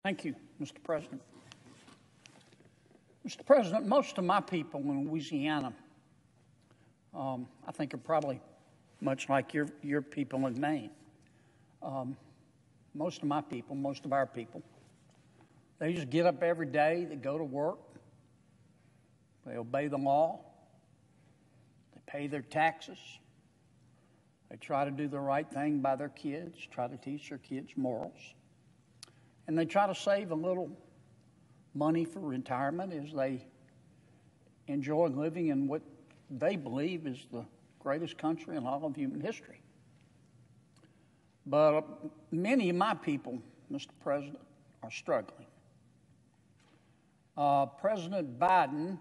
Thank you, Mr. President. Mr. President, most of my people in Louisiana, I think, are probably much like your people in Maine. Most of my people, most of our people, they just get up every day, they go to work, they obey the law, they pay their taxes, they try to do the right thing by their kids, try to teach their kids morals, and they try to save a little money for retirement as they enjoy living in what they believe is the greatest country in all of human history. But many of my people, Mr. President, are struggling. President Biden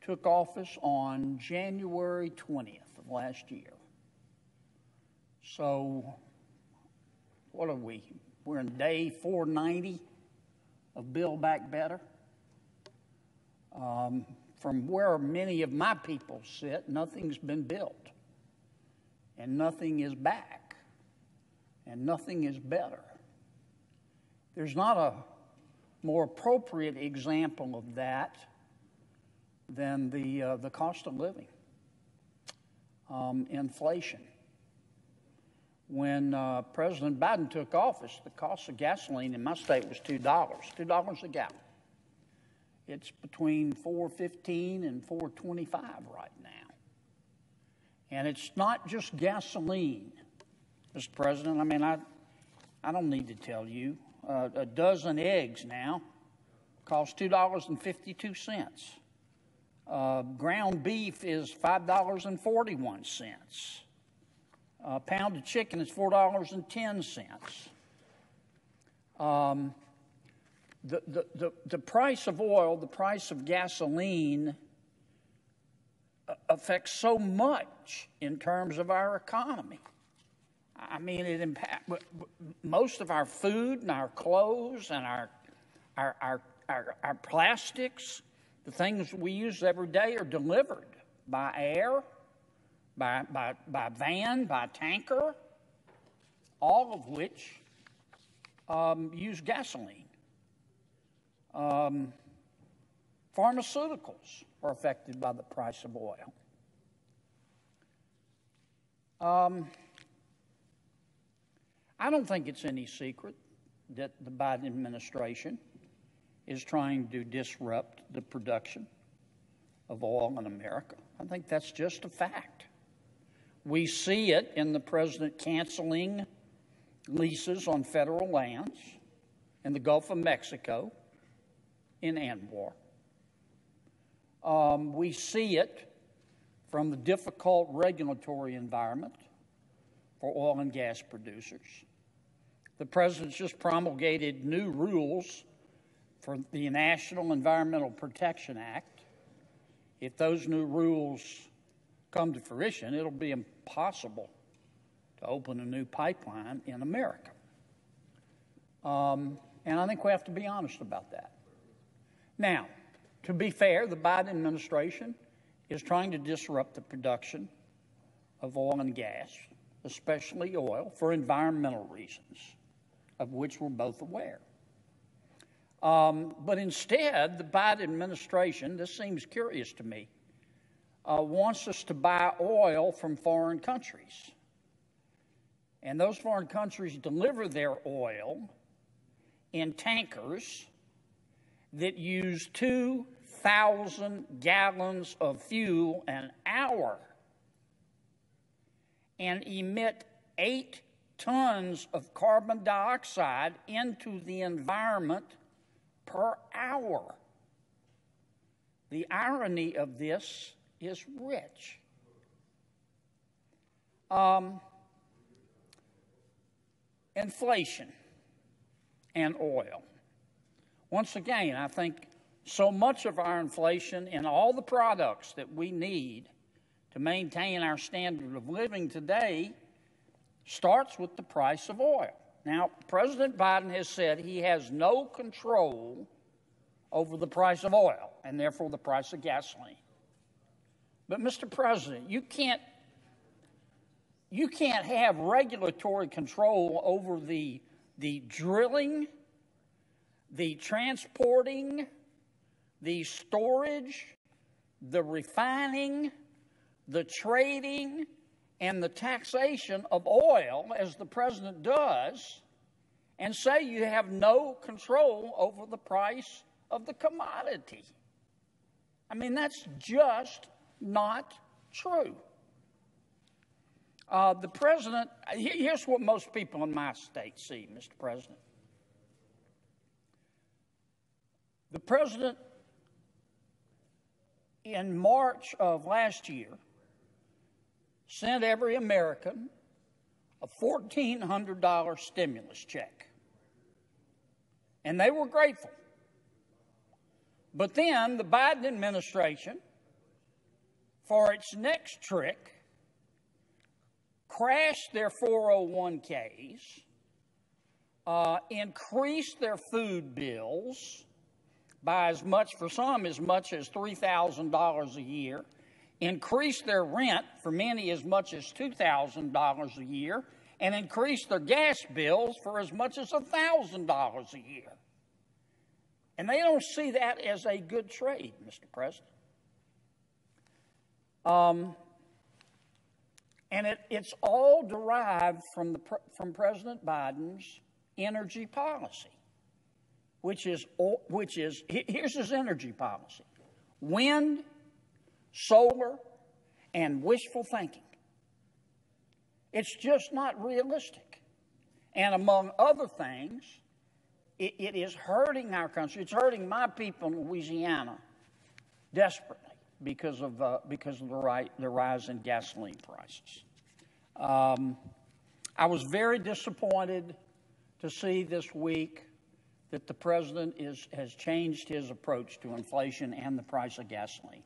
took office on January 20th of last year. So, what are we? We're in day 490 of Build Back Better. From where many of my people sit, nothing's been built, and nothing is back, and nothing is better. There's not a more appropriate example of that than the cost of living, inflation. When President Biden took office, the cost of gasoline in my state was $2 a gallon. It's between $4.15 and $4.25 right now. And it's not just gasoline, Mr. President. I mean, I don't need to tell you. A dozen eggs now costs $2.52. Ground beef is $5.41. A pound of chicken is $4.10. The price of oil, the price of gasoline affects so much in terms of our economy. I mean, it impacts most of our food and our clothes and our plastics. The things we use every day are delivered by air, by van, by tanker, all of which use gasoline. Pharmaceuticals are affected by the price of oil. I don't think it's any secret that the Biden administration is trying to disrupt the production of oil in America. I think that's just a fact. We see it in the president canceling leases on federal lands in the Gulf of Mexico, in ANWR. We see it from the difficult regulatory environment for oil and gas producers. The president's just promulgated new rules for the National Environmental Protection Act. If those new rules come to fruition, it'll be impossible to open a new pipeline in America. And I think we have to be honest about that. Now, to be fair, the Biden administration is trying to disrupt the production of oil and gas, especially oil, for environmental reasons, of which we're both aware. But instead, the Biden administration, this seems curious to me, wants us to buy oil from foreign countries. And those foreign countries deliver their oil in tankers that use 2,000 gallons of fuel an hour and emit 8 tons of carbon dioxide into the environment per hour. The irony of this is rich. Inflation and oil. Once again, I think so much of our inflation in all the products that we need to maintain our standard of living today starts with the price of oil. Now, President Biden has said he has no control over the price of oil and therefore the price of gasoline. But, Mr. President, you can't have regulatory control over the drilling the transporting, the storage, the refining, the trading, and the taxation of oil, as the president does, and say you have no control over the price of the commodity. I mean, that's just not true. The president, here's what most people in my state see, Mr. President. The president, in March of last year, sent every American a $1,400 stimulus check. And they were grateful. But then the Biden administration, for its next trick, crashed their 401ks, increased their food bills by as much, for some, as much as $3,000 a year, increased their rent, for many as much as $2,000 a year, and increased their gas bills for as much as $1,000 a year. And they don't see that as a good trade, Mr. President. And it's all derived from President Biden's energy policy, which is here's his energy policy: wind, solar, and wishful thinking. It's just not realistic. And among other things, it is hurting our country. It's hurting my people in Louisiana desperately because of the rise in gasoline prices. I was very disappointed to see this week that the president has changed his approach to inflation and the price of gasoline.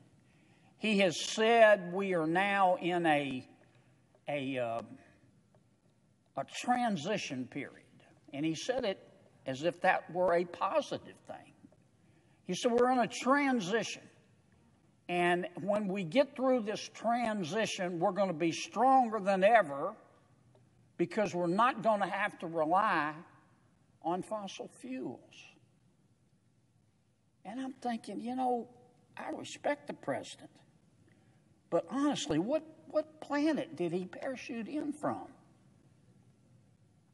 He has said we are now in a transition period, and he said it as if that were a positive thing. He said we're in a transition, and when we get through this transition, we're going to be stronger than ever because we're not going to have to rely on fossil fuels. And I'm thinking, I respect the president, but honestly, what planet did he parachute in from?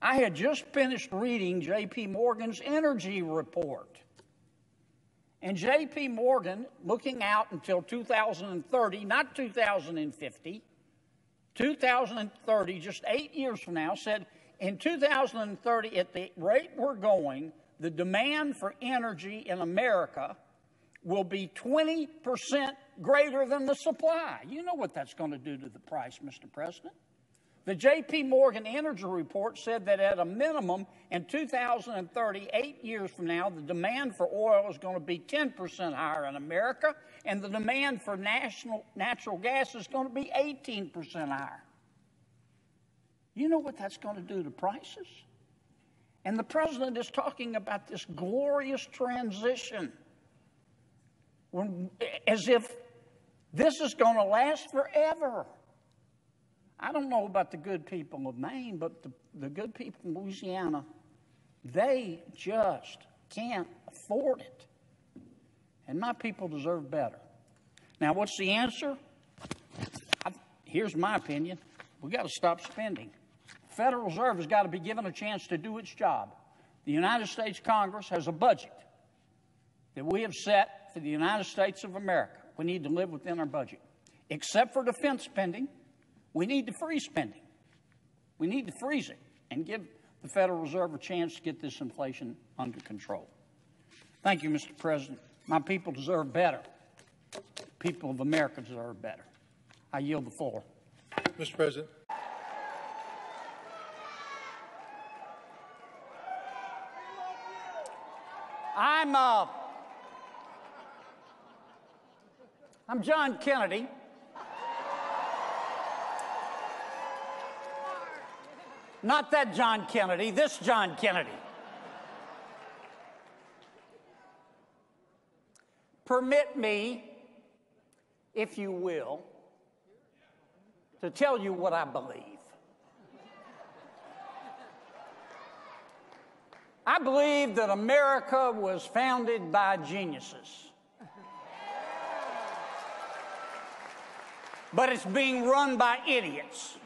I had just finished reading J.P. Morgan's energy report. And J.P. Morgan, looking out until 2030, not 2050, 2030, just 8 years from now, said in 2030, at the rate we're going, the demand for energy in America will be 20% greater than the supply. You know what that's going to do to the price, Mr. President. The J.P. Morgan Energy Report said that at a minimum in 2030, 8 years from now, the demand for oil is going to be 10% higher in America, and the demand for natural gas is going to be 18% higher. You know what that's going to do to prices? And the president is talking about this glorious transition, as if this is going to last forever. I don't know about the good people of Maine, but the good people in Louisiana, they just can't afford it. And my people deserve better. Now, what's the answer? Here's my opinion. We've got to stop spending. The Federal Reserve has got to be given a chance to do its job. The United States Congress has a budget that we have set for the United States of America. We need to live within our budget. Except for defense spending, we need to freeze spending. We need to freeze it and give the Federal Reserve a chance to get this inflation under control. Thank you, Mr. President. My people deserve better. People of America deserve better. I yield the floor. Mr. President. I'm John Kennedy. Not that John Kennedy, this John Kennedy. Permit me, if you will, to tell you what I believe. I believe that America was founded by geniuses. But it's being run by idiots.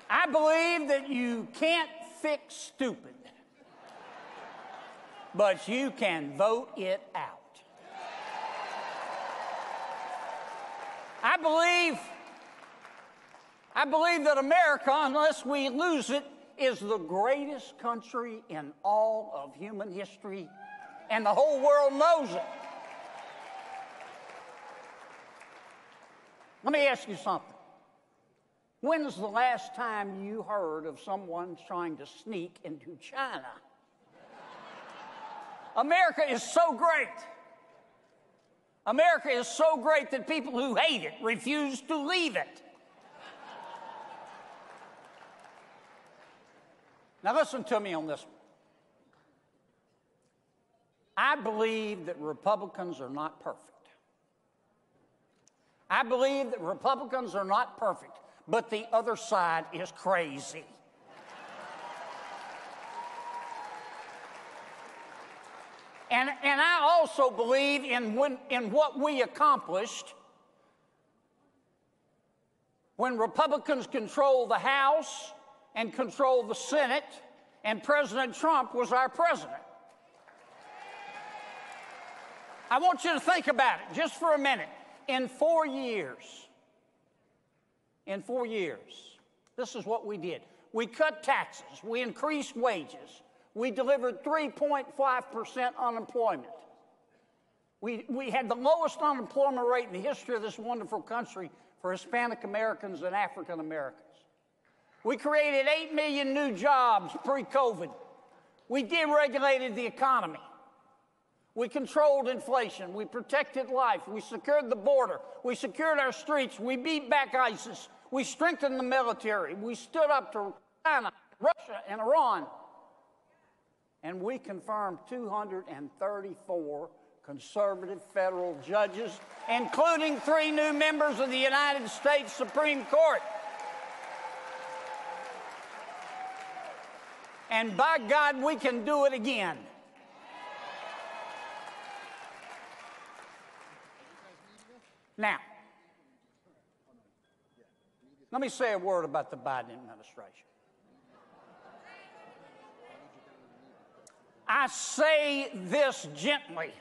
I believe that you can't fix stupid, but you can vote it out. I believe that America, unless we lose it, is the greatest country in all of human history, and the whole world knows it. Let me ask you something. When was the last time you heard of someone trying to sneak into China? America is so great. America is so great that people who hate it refuse to leave it. Now listen to me on this one. I believe that Republicans are not perfect. I believe that Republicans are not perfect, but the other side is crazy. And I also believe in what we accomplished when Republicans controlled the House and controlled the Senate, and President Trump was our president. I want you to think about it just for a minute. In 4 years, this is what we did. We cut taxes. We increased wages. We delivered 3.5% unemployment. We had the lowest unemployment rate in the history of this wonderful country for Hispanic Americans and African Americans. We created 8 million new jobs pre-COVID. We deregulated the economy. We controlled inflation. We protected life. We secured the border. We secured our streets. We beat back ISIS. We strengthened the military. We stood up to China, Russia, and Iran. And we confirmed 234 conservative federal judges, including 3 new members of the United States Supreme Court. And by God, we can do it again. Now, let me say a word about the Biden administration. I say this gently.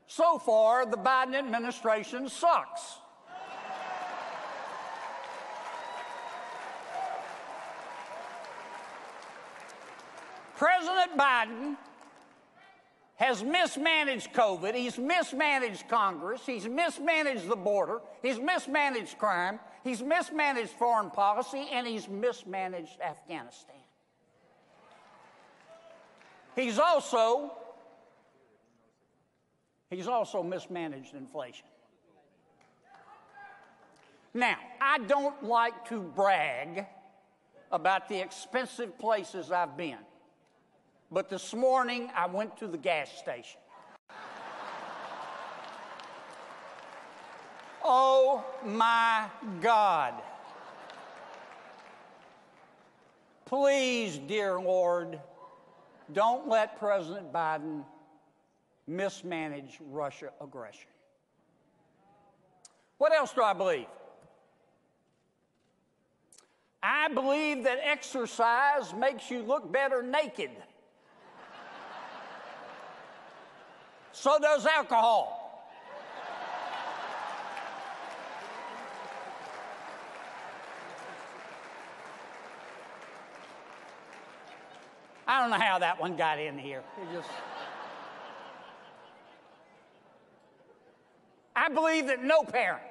So far, the Biden administration sucks. President Biden has mismanaged COVID, he's mismanaged Congress, he's mismanaged the border, he's mismanaged crime, he's mismanaged foreign policy, and he's mismanaged Afghanistan. He's also mismanaged inflation. Now, I don't like to brag about the expensive places I've been. But this morning, I went to the gas station. Oh, my God. Please, dear Lord, don't let President Biden mismanage Russia aggression. What else do I believe? I believe that exercise makes you look better naked. So does alcohol. I don't know how that one got in here. I believe that no parent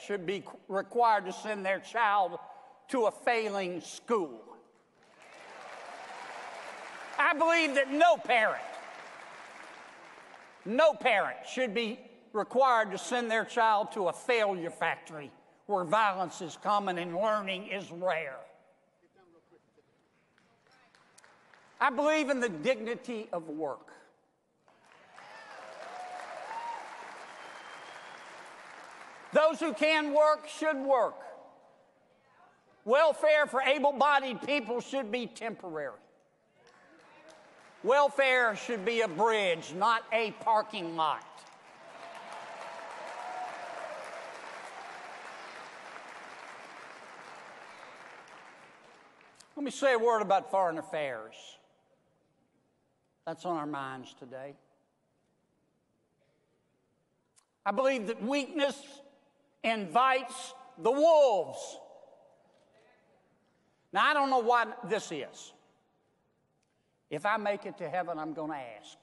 should be required to send their child to a failing school. I believe that no parent should be required to send their child to a failure factory where violence is common and learning is rare. I believe in the dignity of work. Those who can work should work. Welfare for able-bodied people should be temporary. Welfare should be a bridge, not a parking lot. Let me say a word about foreign affairs. That's on our minds today. I believe that weakness invites the wolves. Now, I don't know what this is. If I make it to heaven, I'm going to ask.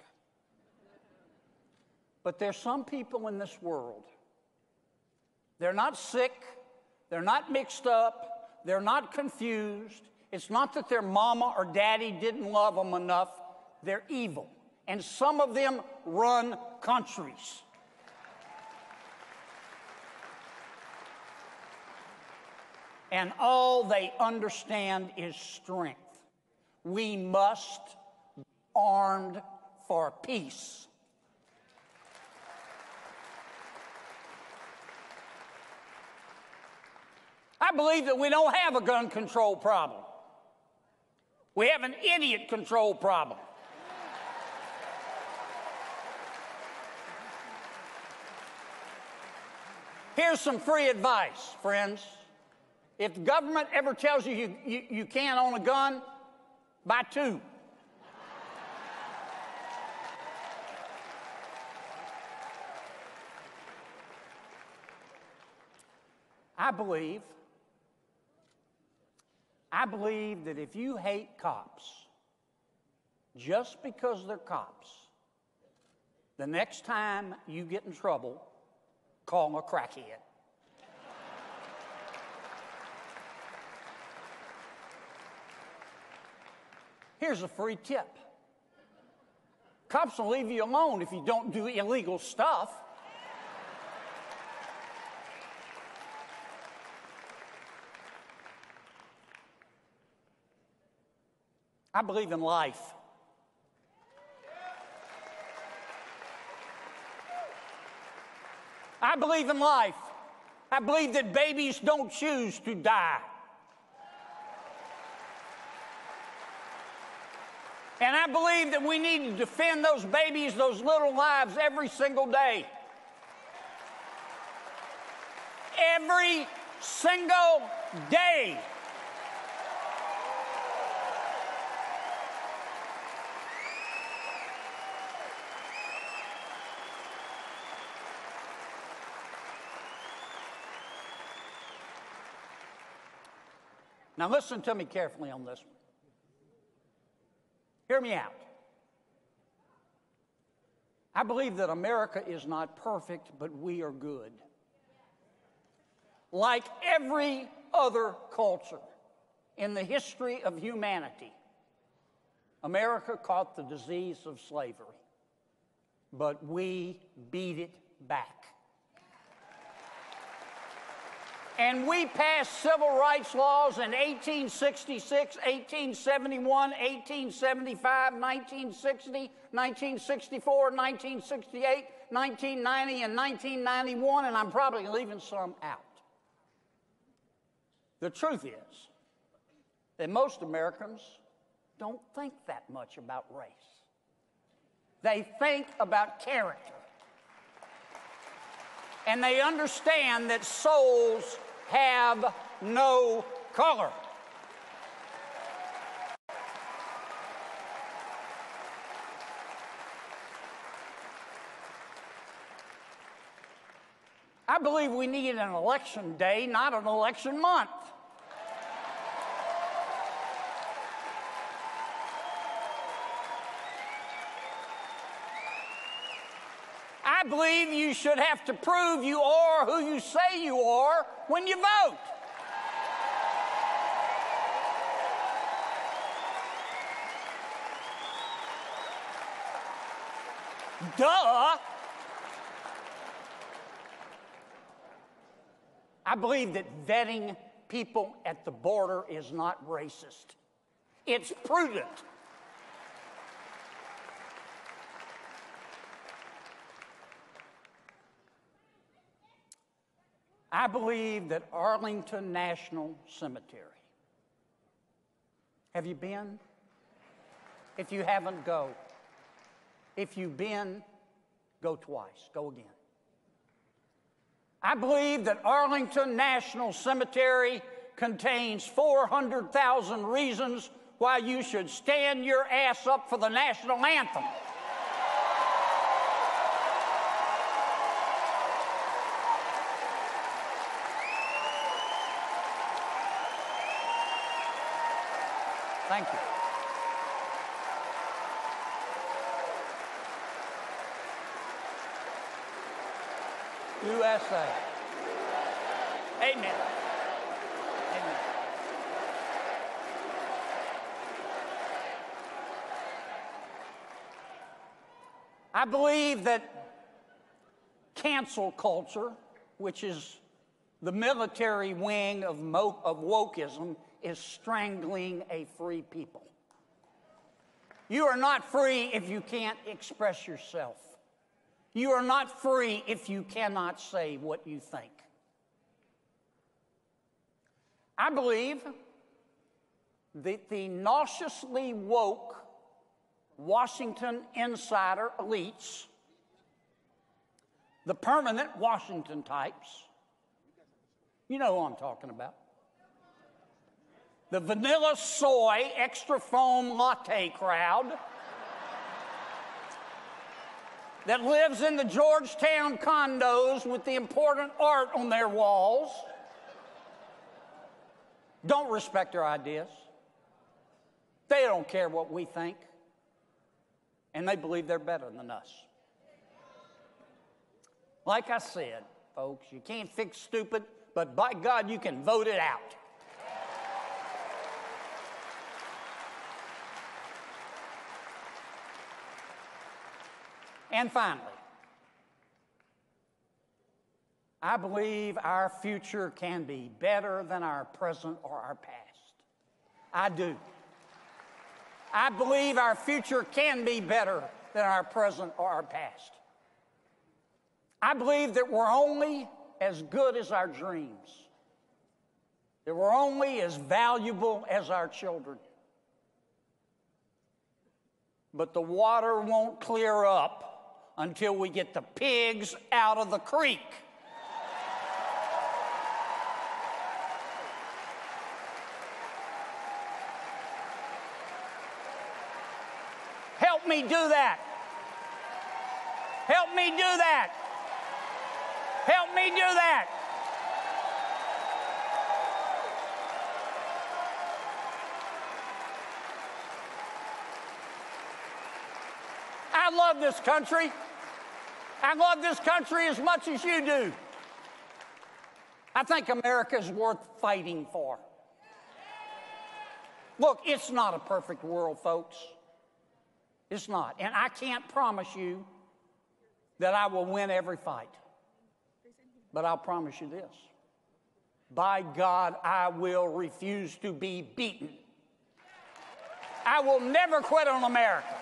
But there's some people in this world. They're not sick. They're not mixed up. They're not confused. It's not that their mama or daddy didn't love them enough. They're evil. And some of them run countries. And all they understand is strength. We must be armed for peace. I believe that we don't have a gun control problem. We have an idiot control problem. Here's some free advice, friends. If the government ever tells you you can't own a gun, buy two. I believe that if you hate cops just because they're cops, the next time you get in trouble, call them a crackhead. Here's a free tip. Cops will leave you alone if you don't do illegal stuff. I believe in life. I believe in life. I believe that babies don't choose to die. And I believe that we need to defend those babies, those little lives, every single day. Every single day. Now listen to me carefully on this one. Hear me out. I believe that America is not perfect, but we are good. Like every other culture in the history of humanity, America caught the disease of slavery, but we beat it back. And we passed civil rights laws in 1866, 1871, 1875, 1960, 1964, 1968, 1990, and 1991, and I'm probably leaving some out. The truth is that most Americans don't think that much about race. They think about character. And they understand that souls have no color. I believe we need an election day, not an election month. I believe you should have to prove you are who you say you are when you vote. Duh. I believe that vetting people at the border is not racist. It's prudent. I believe that Arlington National Cemetery. Have you been? If you haven't, go. If you've been, go twice. Go again. I believe that Arlington National Cemetery contains 400,000 reasons why you should stand your ass up for the national anthem. Thank you. USA. Amen. Amen. I believe that cancel culture, which is the military wing of wokeism, is strangling a free people. You are not free if you can't express yourself. You are not free if you cannot say what you think. I believe that the nauseously woke Washington insider elites, the permanent Washington types, you know who I'm talking about, the vanilla soy extra foam latte crowd that lives in the Georgetown condos with the important art on their walls don't respect our ideas. They don't care what we think. And they believe they're better than us. Like I said, folks, you can't fix stupid, but by God, you can vote it out. And finally, I believe our future can be better than our present or our past. I do. I believe our future can be better than our present or our past. I believe that we're only as good as our dreams, that we're only as valuable as our children. But the water won't clear up until we get the pigs out of the creek. Help me do that. Help me do that. Help me do that. I love this country. I love this country as much as you do. I think America is worth fighting for. Look, it's not a perfect world, folks. It's not. And I can't promise you that I will win every fight. But I'll promise you this. By God, I will refuse to be beaten. I will never quit on America.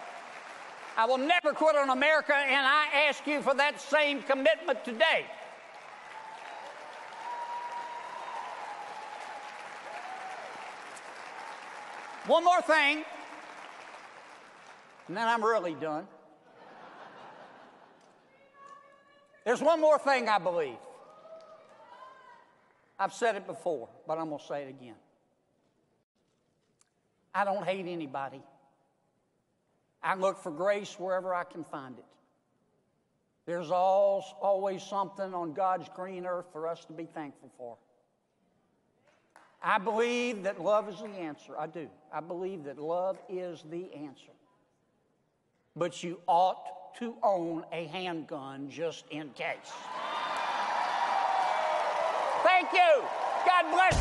I will never quit on America, and I ask you for that same commitment today. One more thing, and then I'm really done. There's one more thing I believe. I've said it before, but I'm going to say it again. I don't hate anybody. I look for grace wherever I can find it. There's always something on God's green earth for us to be thankful for. I believe that love is the answer. I do. I believe that love is the answer. But you ought to own a handgun just in case. Thank you. God bless you.